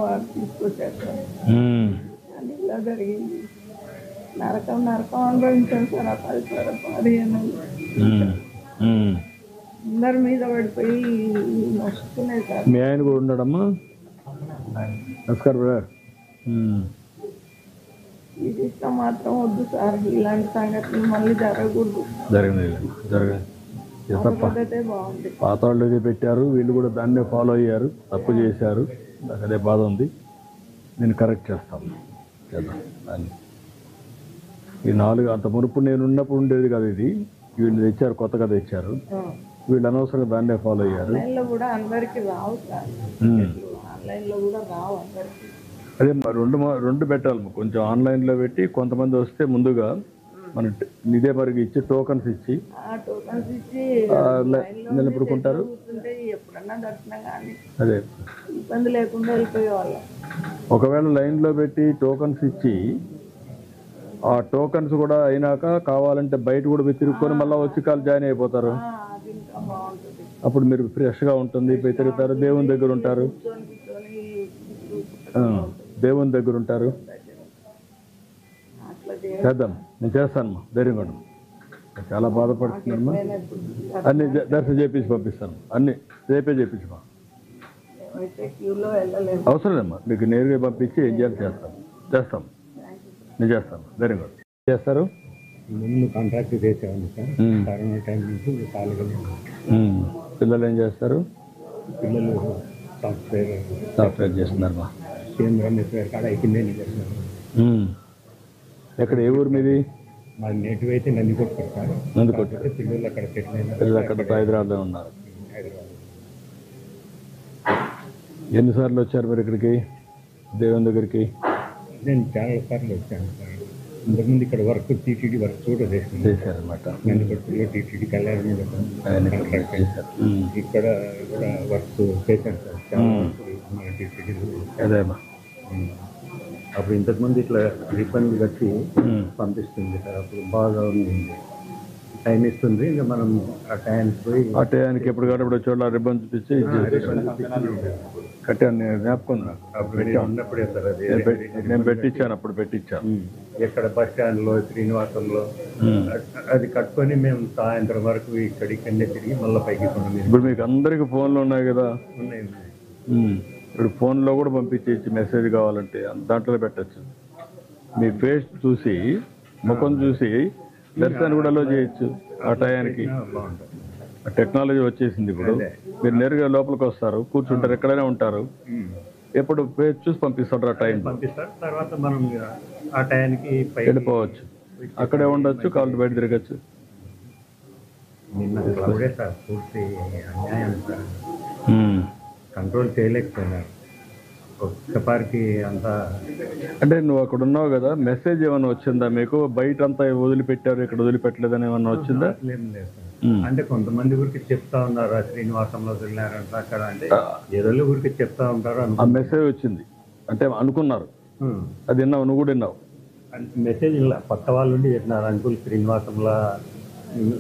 వాడు తీసుకొచ్చారు సార్. అది ఇలా జరిగింది. నరకం నరకం అనుభవించాను సార్. ఆ 15 అందరి మీద పడిపోయి వస్తున్నాయి సార్. మీ ఆయన కూడా ఉన్నాడమ్మా? నమస్కారం బ్రదర్. ఇది ఇష్టం మాత్రం వద్దు సార్. ఇలాంటి సంఘటనలు మళ్ళీ జరగకూడదు. బాగుంది. పాత వాళ్ళు ఇది పెట్టారు, వీళ్ళు కూడా దాన్నే ఫాలో అయ్యారు, తప్పు చేశారు. నాకు అదే బాధ ఉంది. నేను కరెక్ట్ చేస్తాను. చేద్దాం. ఈ 4 అంత మునుపు నేను ఉన్నప్పుడు ఉండేది కదా ఇది. వీళ్ళు తెచ్చారు, కొత్తగా తెచ్చారు. వీళ్ళు అనవసరంగా దాన్నే ఫాలో అయ్యారు. ఆన్లైన్లో కూడా అందరికీ రావు సార్. ఆన్లైన్లో కూడా రావు అందరికీ. అదే రెండు పెట్టాలి. కొంచెం ఆన్లైన్లో పెట్టి కొంతమంది వస్తే ముందుగా మన ఇదే మరికి ఇచ్చి టోకన్స్ ఇచ్చి నిలబడుకుంటారు. ఎప్పుడన్నా దర్శనం కానీ అదే ఇబ్బంది లేకుండా వెళ్ళిపోయేవాళ్ళం. ఒకవేళ లైన్లో పెట్టి టోకన్స్ ఇచ్చి ఆ టోకన్స్ కూడా అయినాక కావాలంటే బయట కూడా మీరు తిరుక్కొని మళ్ళీ వచ్చి కాలు జాయిన్ అయిపోతారు. అప్పుడు మీరు ఫ్రెష్గా ఉంటుంది. పోయి తిరుగుతారు, దేవుని దగ్గర ఉంటారు. దేవుని దగ్గర ఉంటారు. చేద్దాం, నేను చేస్తానమ్మా. ధైర్యంగా ఉండము. చాలా బాధపడుతున్నామ్మా. అన్ని దర్శనం చేపించి పంపిస్తాను. అన్ని రేపే చేపించమా. అవసరం లేమ్మా. మీకు నేరుగా పంపించి ఏం చేయాలి చేస్తాం. నేను చేస్తాను. ధైర్యంగా చేస్తారు. ముందు కాంట్రాక్ట్ చేసేవాడిని సార్. కరోనా టైం నుంచి ఖాళీగా. పిల్లలు ఏం చేస్తారు? పిల్లలు సాఫ్ట్వేర్ చేస్తున్నారమ్మా. కేంద్రం కాడ అయిపోయిందే చేస్తున్నారు. ఎక్కడ, ఏ ఊరు మీది? మా నేటివ్ అయితే నందికొట్టు సార్. నందికొట్టు. పిల్లలు అక్కడ సెటిల్ అయినారు. పిల్లలు అక్కడ హైదరాబాద్లో ఉన్నారు. ఎన్నిసార్లు వచ్చారు మీరు ఇక్కడికి, దేవుని దగ్గరికి? నేను చాలా సార్లు వచ్చాను సార్. ఇంతకుముందు ఇక్కడ వర్క్ టీటీడీ వర్క్ కూడా చేశారనమాట. నందికొట్టులో టీటీడీ కళ్యాణ ఇక్కడ కూడా వర్క్ చేశాను సార్. చాలా మన టీటీడీలో. అదేమ్మా. అప్పుడు ఇంతకుముందు ఇట్లా రిబ్బన్లు కట్టి పంపిస్తుంది సార్. అప్పుడు బాగా ఉంది, టైం ఇస్తుంది. ఇంకా మనం ఆ టైంకి పోయి ఆ టైంకి ఎప్పుడు కాబట్టి చోట్ల రిబ్బన్ చూపించి కట్టాను. జ్ఞాపకం ఉన్నప్పుడే సార్ అది నేను పెట్టించాను. అప్పుడు పెట్టించాను. ఎక్కడ బస్ స్టాండ్లో, శ్రీనివాసంలో అది కట్టుకొని మేము సాయంత్రం వరకు ఇక్కడికన్నే తిరిగి మళ్ళీ పైకి కొన్నాం. ఇప్పుడు మీకు అందరికి ఫోన్లు ఉన్నాయి కదా. ఉన్నాయి. ఇప్పుడు ఫోన్లో కూడా పంపించేసి మెసేజ్ కావాలంటే దాంట్లో పెట్టచ్చు. మీ ఫేస్ చూసి, ముఖం చూసి దర్శనాన్ని కూడా అలో చేయొచ్చు. ఆ టయానికి టెక్నాలజీ వచ్చేసింది. ఇప్పుడు మీరు నేరుగా లోపలికి వస్తారు, కూర్చుంటారు, ఎక్కడైనా ఉంటారు. ఎప్పుడు ఫేస్ చూసి పంపిస్తారు. ఆ టైం పంపిస్తారు. తర్వాత మనం ఆ టయానికి వెళ్ళిపోవచ్చు. అక్కడే ఉండొచ్చు, కాళ్ళు బయట తిరగచ్చు. నిన్న క్లౌడే సార్, పూర్తి అన్యాయం సార్. కంట్రోల్ చేయలేకపోయినారు ఒక్కపారికి అంతా. అంటే నువ్వు అక్కడ ఉన్నావు కదా, మెసేజ్ ఏమైనా వచ్చిందా మీకు? బయట అంతా వదిలిపెట్టారు, ఇక్కడ వదిలిపెట్టలేదని ఏమన్నా వచ్చిందా? ఏం లేదు సార్. అంటే కొంతమంది ఊరికి చెప్తా ఉన్నారు, శ్రీనివాసంలో వదిలినారంట అక్కడ. అంటే ఏదో ఊరికి చెప్తా ఉంటారు. ఆ మెసేజ్ వచ్చింది అంటే అనుకున్నారు. అది విన్నావు, నువ్వు కూడా విన్నావు. మెసేజ్ పక్క వాళ్ళు ఉండి చెప్పినారు, అంకుల్ శ్రీనివాసంలో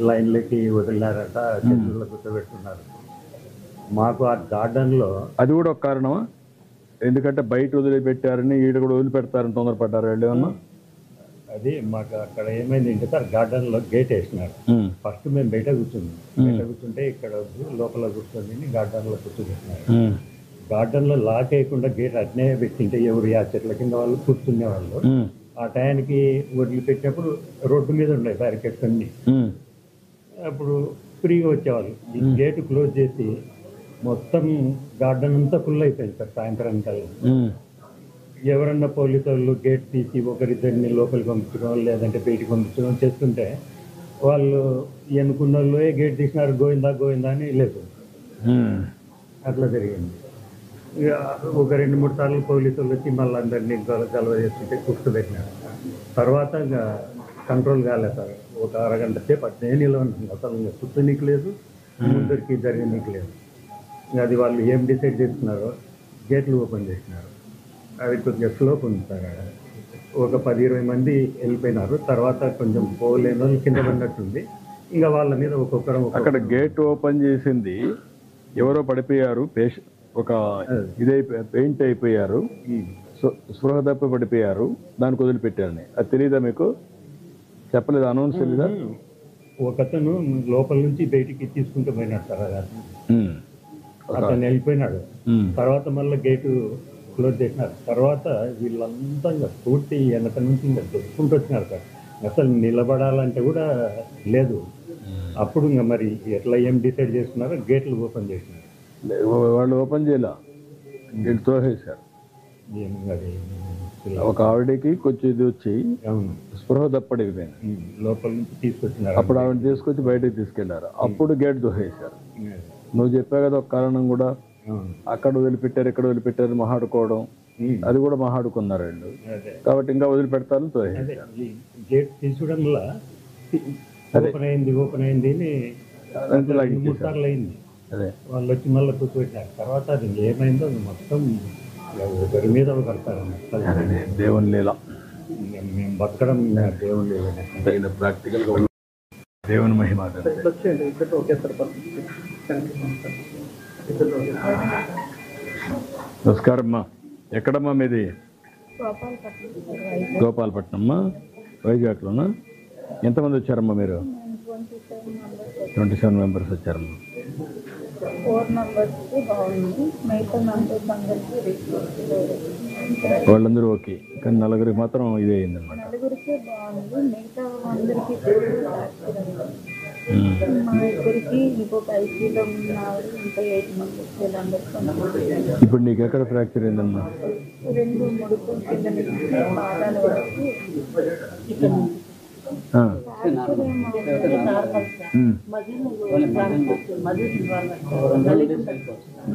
లైన్లకి వదిలినారంట, చెట్లలో కూర్చోబెట్టుకున్నారు. మాకు ఆ గార్డెన్లో అది కూడా ఒక కారణమా? ఎందుకంటే బయట వదిలిపెట్టారని ఈడ కూడా వదిలిపెడతారని తొందరపడ్డారు వాళ్ళు ఏమన్నా? అది మాకు అక్కడ ఏమైంది సార్, గార్డెన్లో గేట్ వేసినారు. ఫస్ట్ మేము బయట కూర్చున్నాం. బయట కూర్చుంటే ఇక్కడ లోపల కూర్చొని గార్డెన్లో కూర్చోబెట్టినారు. గార్డెన్లో లాక్ వేయకుండా గేట్ అట్నే పెట్టింటే ఎవరు ఆ చెట్ల కింద వాళ్ళు కూర్చునే వాళ్ళు. ఆ టయానికి వదిలిపెట్టినప్పుడు రోడ్డు మీద ఉన్నాయి బ్యారికేడ్స్ అన్ని. అప్పుడు ఫ్రీగా వచ్చేవాళ్ళు. ఈ గేటు క్లోజ్ చేసి మొత్తం గార్డెన్ అంతా ఫుల్ అయిపోయింది సార్. సాయంత్రానికి ఎవరన్నా పోలీసు వాళ్ళు గేట్ తీసి ఒకరిద్దరిని లోపలికి పంపించడం, లేదంటే బయటికి పంపించడం చేస్తుంటే వాళ్ళు ఎన్నుకున్న వాళ్ళే గేట్ తీసినారు, గోవిందా గోవిందా అని లేదు. అట్లా జరిగింది. ఒక 2-3 సార్లు పోలీసు వాళ్ళు వచ్చి మళ్ళీ అందరినీ గలవ చేస్తుంటే కూర్చోబెట్టినారు. తర్వాత ఇంకా కంట్రోల్ కాలేదు సార్. ఒక అరగంట సేపు అట్నే నిలవనుంది. అసలు కూర్చోనీకి లేదు, ముందరికి జరగనీకి లేదు. అది వాళ్ళు ఏం డిసైడ్ చేస్తున్నారో గేట్లు ఓపెన్ చేసినారు. అది కొద్దిగా స్లోప్ ఉంది సార్. ఒక 10-20 మంది వెళ్ళిపోయినారు. తర్వాత కొంచెం పోలేని వాళ్ళు కింద పడినట్టుంది. ఇంకా వాళ్ళ మీద ఒక్కొక్కరు అక్కడ గేట్ ఓపెన్ చేసింది ఎవరో పడిపోయారు, ఒక ఇదైపోయి పెయింట్ అయిపోయారు, స్పృహ తప్పి పడిపోయారు, దానికి వదిలిపెట్టారని. అది తెలియదా మీకు? చెప్పలేదు, అనౌన్స్ తెలీదా? ఒకతను లోపల నుంచి బయటికి తీసుకుంటూ పోయినాడు సార్. అతను వెళ్ళిపోయినాడు. తర్వాత మళ్ళీ గేటు క్లోజ్ చేసినారు. తర్వాత వీళ్ళంతా ఇంకా పూర్తి వెనక నుంచి ఇంకా దొక్కుంటూ వచ్చినారు సార్. అసలు నిలబడాలంటే కూడా లేదు. అప్పుడు ఇంకా మరి ఎట్లా ఏం డిసైడ్ చేసుకున్నారో గేట్లు ఓపెన్ చేసినారు. వాళ్ళు ఓపెన్ చేయలే, గేట్ తోసేశారు. ఒక ఆవిడకి కొంచెం ఇది వచ్చి స్పృహ తప్పడిపోయింది, లోపల నుంచి తీసుకొచ్చినారు. అప్పుడు ఆవిడ తీసుకొచ్చి బయటకు తీసుకెళ్లారు. అప్పుడు గేట్ దోసేశారు. నువ్వు చెప్పావు కదా ఒక కారణం కూడా, అక్కడ వదిలిపెట్టారు ఇక్కడ వదిలిపెట్టారు మహాడుకోవడం, అది కూడా మహాడుకున్నారు వీళ్ళు. కాబట్టి ఇంకా వదిలిపెడతారని తోసేశారు. గేట్ తీసుకోవడం వల్ల ఓపెన్ అయింది 3 సార్లు అయింది. వాళ్ళు వచ్చి మళ్ళీ కూర్చోబెట్టారు. తర్వాత అది ఏమైందో మొత్తం ఒకరి మీద కడతారు. దేవుని లీల, మేము బతకడం దేవుని లీల. ప్రాక్టికల్ గా దేవుని మహిమ. నమస్కారం అమ్మా. ఎక్కడమ్మా మీది? గోపాలపట్నమ్మా, వైజాగ్లోనా? ఎంతమంది వచ్చారమ్మా మీరు? 27 మెంబర్స్ వచ్చారమ్మా. 4 మెంబర్స్కి బాగుంది, మిగతా మెంబర్స్ అందరికీ వాళ్ళందరూ ఓకే, కానీ 4 మాత్రం ఇదే అయిందన్నమాట. 4 బాగుంది, మిగతా అందరికీ మా ఇద్దరికి ఇంకొక ఐసీలో ఉన్నారు, ఇంకా 8 మెంబర్స్ వీళ్ళందరికీ. ఇప్పుడు నీకు ఎక్కడ ఫ్రాక్చర్ అయిందమ్మా? 2 ముడుకుల కింద నుంచి పాదాల వరకు.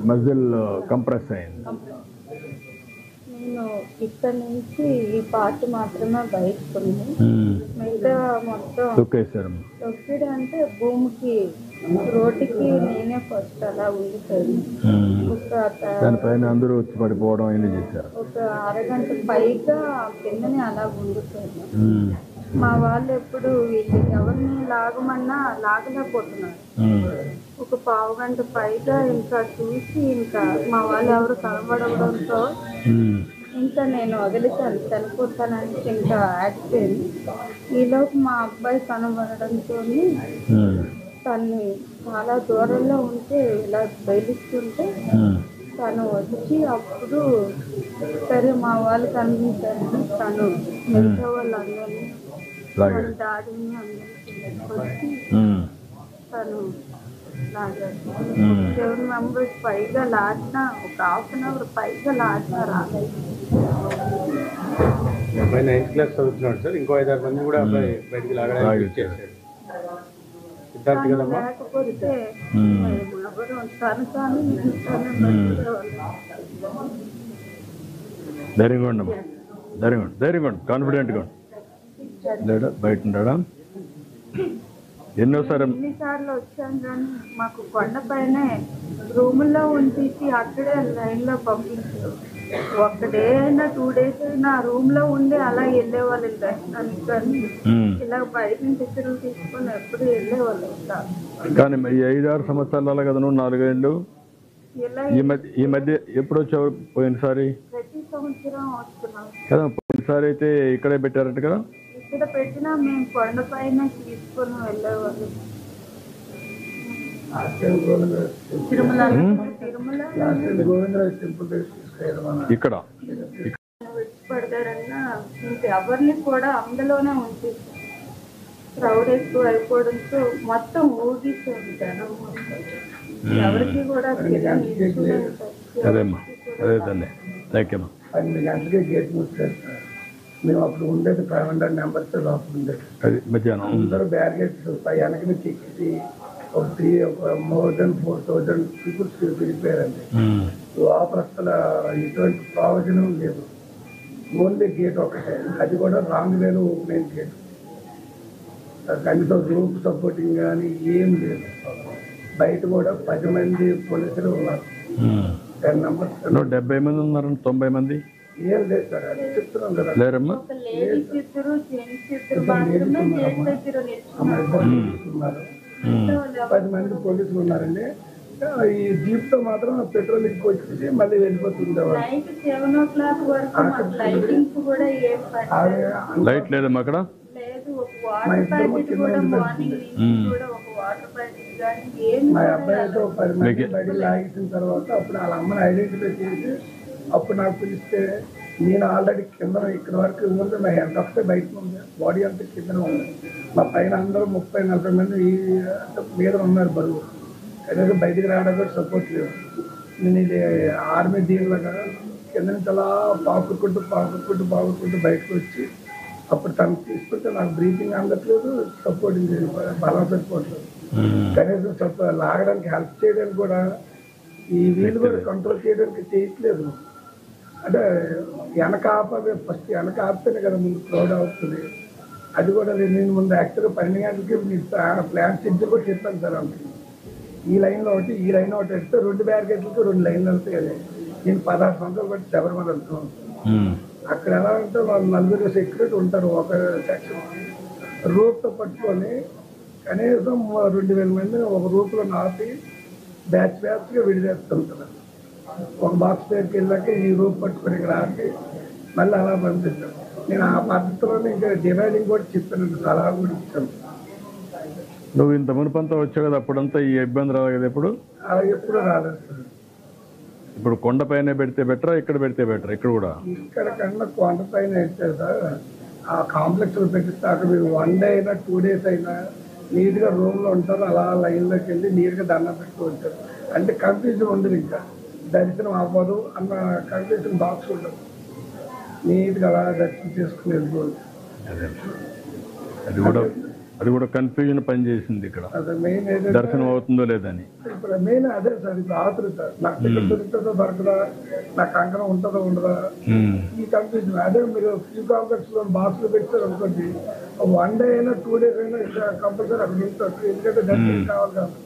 మజిల్ కంప్రెస్ అయింది. నేను ఇక్కడ నుంచి ఈ పార్ట్ మాత్రమే బయటకు ఉంది, మిగతా మొత్తం తొక్కిడు అంటే భూమికి రోడ్డుకి నేనే ఫస్ట్ అలా ఉండిపోయింది. దానిపైన అందరూ వచ్చి పడిపోవడం అయింది చేశారు. ఒక అరగంట పైగా కిందనే అలా ఉండిపోయింది. మా వాళ్ళు ఎప్పుడు వీళ్ళు ఎవరిని లాగమన్నా లాగలేకపోతున్నారు. ఒక 1/2 గంట పైగా ఇంకా చూసి ఇంకా మా వాళ్ళు ఎవరు కనబడడంతో ఇంకా నేను వదిలితాను, చనిపోతానంటే ఇంకా ఆగిపోయింది. ఈలోపు మా అబ్బాయి కనబడడంతో తను చాలా దూరంలో ఉంటే ఇలా బయలుస్తుంటే తను వచ్చి అప్పుడు సరే మా వాళ్ళు కనిపించారు. తను మిగతా వాళ్ళు అందరినీ డాడీని అందరికీ తను లాగారు. 7 మెంబర్స్ పైగా లాడినా, ఒక 1/2 అవర్ పైగా లాడినా రాలేదు. అబ్బాయి 9th క్లాస్ చదువుతున్నాడు సార్. ఇంకో 5-6 మంది కూడా అబ్బాయి బయటికి లాగడానికి చేశారు. లేకపోతే ఎవరు తను కానీ ధైర్యంగా ఉండమ్మా, ధైర్యంగా ఉండు, కాన్ఫిడెంట్గా ఉండు. లేడా బయట ఉన్నాడా? ఎన్నిసార్లు వచ్చాను కానీ మాకు కొండపైనే రూముల్లో ఉంచేసి అక్కడే లైన్లో పంపించారు. 1 డే అయినా 2 days అయినా రూమ్ లో ఉండి అలా వెళ్ళేవాళ్ళు దర్శనానికి. కానీ ఇలా బయట నుంచి టికెట్లు తీసుకొని ఎప్పుడు వెళ్ళేవాళ్ళు కాదు. కానీ ఈ 5-6 సంవత్సరాలు అలా కదా, 4 ఏళ్ళు ఈ మధ్య ఎప్పుడు వచ్చావు? పోయినసారి ప్రతి సంవత్సరం వస్తున్నాం కదా. పోయినసారి అయితే ఇక్కడే పెట్టారంట కదా. ఇక్కడ పెట్టినా మేము కొండపైన తీసుకొని వెళ్ళేవాళ్ళు. ఇక్కడ పడతారన్నా ఇంకెవరిని కూడా అందులోనే ఉంటుంది. క్రౌడ్ ఎక్కువ అయిపోవడంతో మొత్తం ఊగిస్తుంది జనం. ఎవరికి కూడా అదేమ్మా, అదే తల్లి. థ్యాంక్ యూ అమ్మా. 8 గంటలకి గేట్ మూసేస్తారు. మేము అప్పుడు ఉండేది 500 మెంబర్స్ లోపల ఉండేది. అది మధ్యాహ్నం అందరూ బ్యారిగేట్స్ వెనక నుంచి ఎక్కిసి ఒక more than 4,000 పీపుల్స్ వెళ్ళిపోయారండి. లోపల అసలు ఎటువంటి ప్రయోజనం లేదు. ఓన్లీ గేట్ ఒకటే, అది కూడా రాంగ్ వేలో ఓపెన్ అయిన గేట్. కనీసం గ్రూప్ సపోర్టింగ్ కానీ ఏం లేదు. బయట కూడా 10 మంది పోలీసులు ఉన్నారు. 10 members. 70 మంది ఉన్నారు, 90 మంది ఏం లేదు సార్, అది చెప్తున్నాం కదా. లేరమ్మా, 10 మంది పోలీసులు ఉన్నారండి. ఈ జీప్ తో మాత్రం పెట్రోల్ ఎక్కువ వచ్చేసి మళ్ళీ వెళ్ళిపోతుండేవాడు. నైట్ 7 o'clock వరకు లైటింగ్స్ కూడా ఏం లైట్ లేదమ్మా అక్కడ లేదు. ఒక వాటర్ ప్యాకెట్ కూడా మార్నింగ్ నుంచి కూడా ఒక వాటర్ ప్యాకెట్ కానీ ఏమి మా అబ్బాయితో 10 మంది బయట లాగేసిన తర్వాత అప్పుడు వాళ్ళ అమ్మని ఐడెంటిఫై చేసి అప్పుడు నాకు పిలిస్తే నేను ఆల్రెడీ కింద ఇక్కడ వరకు ఉంది. నా హెడ్ ఒకటే బయట ఉంది, బాడీ అంతా కింద ఉంది. మా పైన అందరూ 30-40 మంది మీద ఉన్నారు బరువు. కనీసం బయటికి రావడానికి కూడా సపోర్ట్ లేదు. నేను ఇది ఆర్మీ దీనిలాగా కింద నుంచి అలా పాకుకుంటూ బయటకు వచ్చి అప్పుడు తను తీసుకుంటే నాకు బ్రీతింగ్ అందట్లేదు, సపోర్టింగ్ బలం సరిపోవట్లేదు. కనీసం లాగడానికి హెల్ప్ చేయడానికి కూడా ఈ వీళ్ళు కూడా కంట్రోల్ చేయడానికి చేయట్లేదు. అంటే వెనక ఆపే ఫస్ట్ వెనక ఆపితేనే కదా ముందు క్రౌడ్ అవుతుంది. అది కూడా నేను ముందు యాక్చువల్గా 12 గంటలకి మీ ప్లాన్ షెడ్యూల్ కూడా చెప్పాను సార్. అంటే ఈ లైన్లో ఒకటి ఈ లైన్ ఒకటి వెళ్తే 2 బ్యారికేడ్లకి 2 లైన్లు వెళ్తాయి కదా. నేను 16 సంవత్సరాలు బట్టి శబరిమల వెళ్తున్నాను. అక్కడ ఎలా అంటే వాళ్ళు 4 సెక్యూరిటీ ఉంటారు ఒక సెక్షన్. రూప్తో పట్టుకొని కనీసం 2000 మందిని ఒక రూప్లో ఆపి బ్యాచ్గా విడిదేస్తుంటారు. ఒక బాక్స్ దగ్గరికి వెళ్ళాక ఈ రూప్ పట్టుకొని ఇక్కడ ఆపి మళ్ళీ అలా పంపిస్తాను. నేను ఆ పద్ధతిలోనే ఇంకా డివైడింగ్ కూడా చెప్పాను, సలహా కూడా ఇచ్చాను. నువ్వు ఇంత మునుపంతా వచ్చావు కదా, అప్పుడంతా ఈ ఇబ్బంది రాదు కదా. ఇప్పుడు అలా ఎప్పుడు రాలేదు సార్. ఇప్పుడు కొండపైన పెడితే బెటరా ఇక్కడ పెడితే బెటరా? ఇక్కడ కూడా ఇక్కడ కన్నా కొండపైన అయితే సార్ ఆ కాంప్లెక్స్లో పెట్టిస్తే అక్కడ మీరు 1 day అయినా 2 days అయినా నీట్గా రూమ్లో ఉంటారు. అలా లైన్లోకి వెళ్ళి నీట్గా దండం పెట్టుకుంటారు. అంటే కన్ఫ్యూజన్ ఉండదు, ఇంకా దర్శనం అవ్వదు అన్న కన్ఫ్యూజన్ బాక్స్ ఉండదు. నీట్గా అలా దర్శనం చేసుకుని వెళ్ళిపోదు. అది కూడా కన్ఫ్యూజన్ పనిచేసింది ఇక్కడ, మెయిన్ దర్శనం అవుతుందో లేదని. ఇప్పుడు మెయిన్ అదే సార్. ఇప్పుడు ఆతృత నాకు టికెట్ దొరుకుతుందో దొరకదా, నాకు కంకణం ఉంటుందో ఉండదా, ఈ కన్ఫ్యూజన్. అదే మీరు ఫ్యూ కాంప్లెక్స్ లో బాక్స్ లో పెట్టారు అనుకోండి, 1 day అయినా 2 days అయినా కంపల్సరీ అక్కడ ఉంటారు. ఎందుకంటే దర్శనం కావాలి కాబట్టి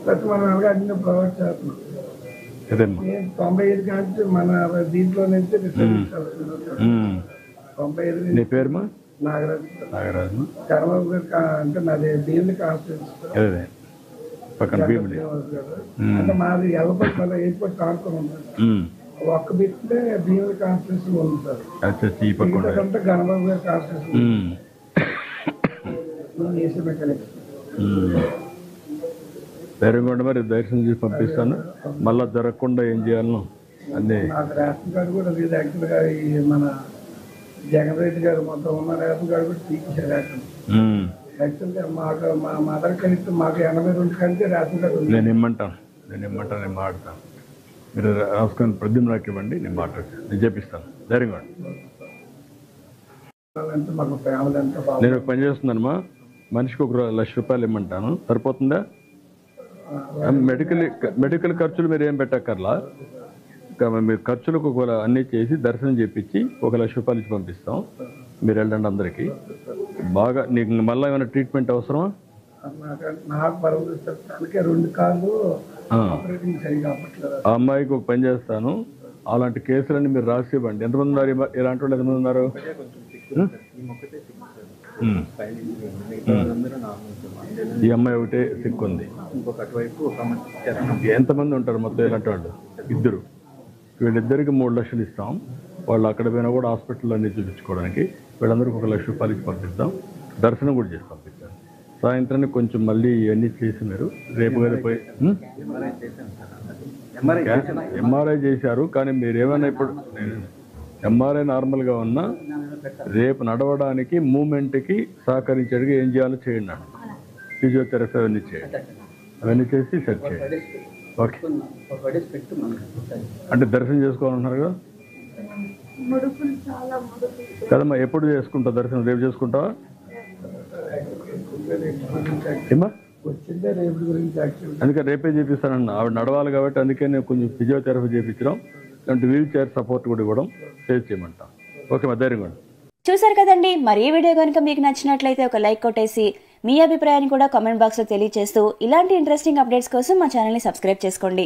ప్రతి మనం అలాగే అన్ని ప్రొవైడ్ చేస్తున్నాం. నేను 95 కానీ మన దీంట్లో నుంచి రిసర్వ్ 95. నీ పేరుమా? నాగరాజు. చంద్రబాబు గారు అంటే నాది భీమిలి కాన్స్టిట్యూన్సీ పక్కన భీమిలి. అంటే మాది ఎల్లపల్లి మళ్ళీ ఎయిర్పోర్ట్ కానుకొని ఉంటుంది. ఒక్క బిట్టే భీమిలి కాన్స్టిట్యూన్సీ ఉంది సార్. అంటే గణబాబు గారి కాన్స్టిట్యూన్సీ ఏసీ మెకానిక్స్. ధైర్యంగా మరి దర్శనం చేసి పంపిస్తాను. మళ్ళా జరగకుండా ఏం చేయాలను అన్నీ. నాకు రేషన్ కార్డు కూడా లేదు యాక్చువల్గా. ఈ మన జగన్ రెడ్డి గారు మొత్తం ఉన్న రేషన్ కార్డు కూడా తీర్చారు. యాక్చువల్గా మాకు మా మదర్ కలిసి మాకు 82 కంటే రేషన్ కార్డు ఉంది. నేను మాట్లాడతాను. మీరు రాసుకొని ప్రద్యుమ్న నాకు ఇవ్వండి, నేను మాట్లాడతాను, నేను చెప్పిస్తాను. ధైర్యంగా మాకు ఫ్యామిలీ అంతా బాగా. నేను ఒక పని చేస్తున్నానమ్మా, మనిషికి 1 లక్ష రూపాయలు ఇమ్మంటాను, సరిపోతుందా? మెడికల్ ఖర్చులు మీరు ఏం పెట్టక్కర్లా. మీరు ఖర్చులకు అన్నీ చేసి దర్శనం చేపించి 1 లక్ష రూపాయలు ఇచ్చి పంపిస్తాం. మీరు వెళ్ళండి అందరికీ. బాగా నీకు మళ్ళీ ఏమైనా ట్రీట్మెంట్ అవసరమా? నాకు అందుకే 2 కాళ్ళు ఆపరేటింగ్ సరిగా అవ్వట్లేదు. ఆ అమ్మాయికి ఒక పని చేస్తాను, అలాంటి కేసులన్నీ మీరు రాసి ఇవ్వండి. ఎంతమంది ఉన్నారు ఇలాంటి వాళ్ళు? ఎంతమంది ఉన్నారు? ఈ అమ్మాయి ఒకటే సిక్ ఉంది. ఎంతమంది ఉంటారు మొత్తం ఇలాంటి వాళ్ళు? 2. వీళ్ళిద్దరికి 3 లక్షలు ఇస్తాం. వాళ్ళు అక్కడ పోయినా కూడా హాస్పిటల్లో అన్నీ చూపించుకోవడానికి వీళ్ళందరికీ 1 లక్ష రూపాయలు ఇచ్చి పంపిస్తాం. దర్శనం కూడా చేసి పంపిస్తాం. సాయంత్రానికి కొంచెం మళ్ళీ ఇవన్నీ చేసి మీరు రేపు కదా పోయి ఎంఆర్ఐ చేశారు. కానీ మీరు ఏమైనా ఇప్పుడు ఎంఆర్ఐ నార్మల్గా ఉన్నా రేపు నడవడానికి మూమెంట్కి సహకరించేట్టుగా ఏం చేయాలో చేయండి. ఫిజియోథెరపీ అవన్నీ చేయండి. అవన్నీ చేసి సెట్ చేయండి. ఓకే. అంటే దర్శనం చేసుకోవాలంటున్నారు కదా కదమ్మా? ఎప్పుడు చేసుకుంటావు దర్శనం? రేపు చేసుకుంటావా? ఏమా? అందుకే రేపే చేపిస్తానన్న. ఆవిడ నడవాలి కాబట్టి అందుకే నేను కొంచెం ఫిజియోథెరపీ చేయించడం, అంటే వీల్ చైర్ సపోర్ట్ కూడా ఇవ్వడం చేయమంటా. ఓకే మా ధైర్యంగా. చూసారు కదండి. మరి ఈ వీడియో కనుక మీకు నచ్చినట్లయితే ఒక లైక్ కొట్టేసి మీ అభిప్రాయాన్ని కూడా కామెంట్ బాక్స్లో తెలియజేస్తూ ఇలాంటి ఇంట్రెస్టింగ్ అప్డేట్స్ కోసం మా ఛానల్ని సబ్స్క్రైబ్ చేసుకోండి.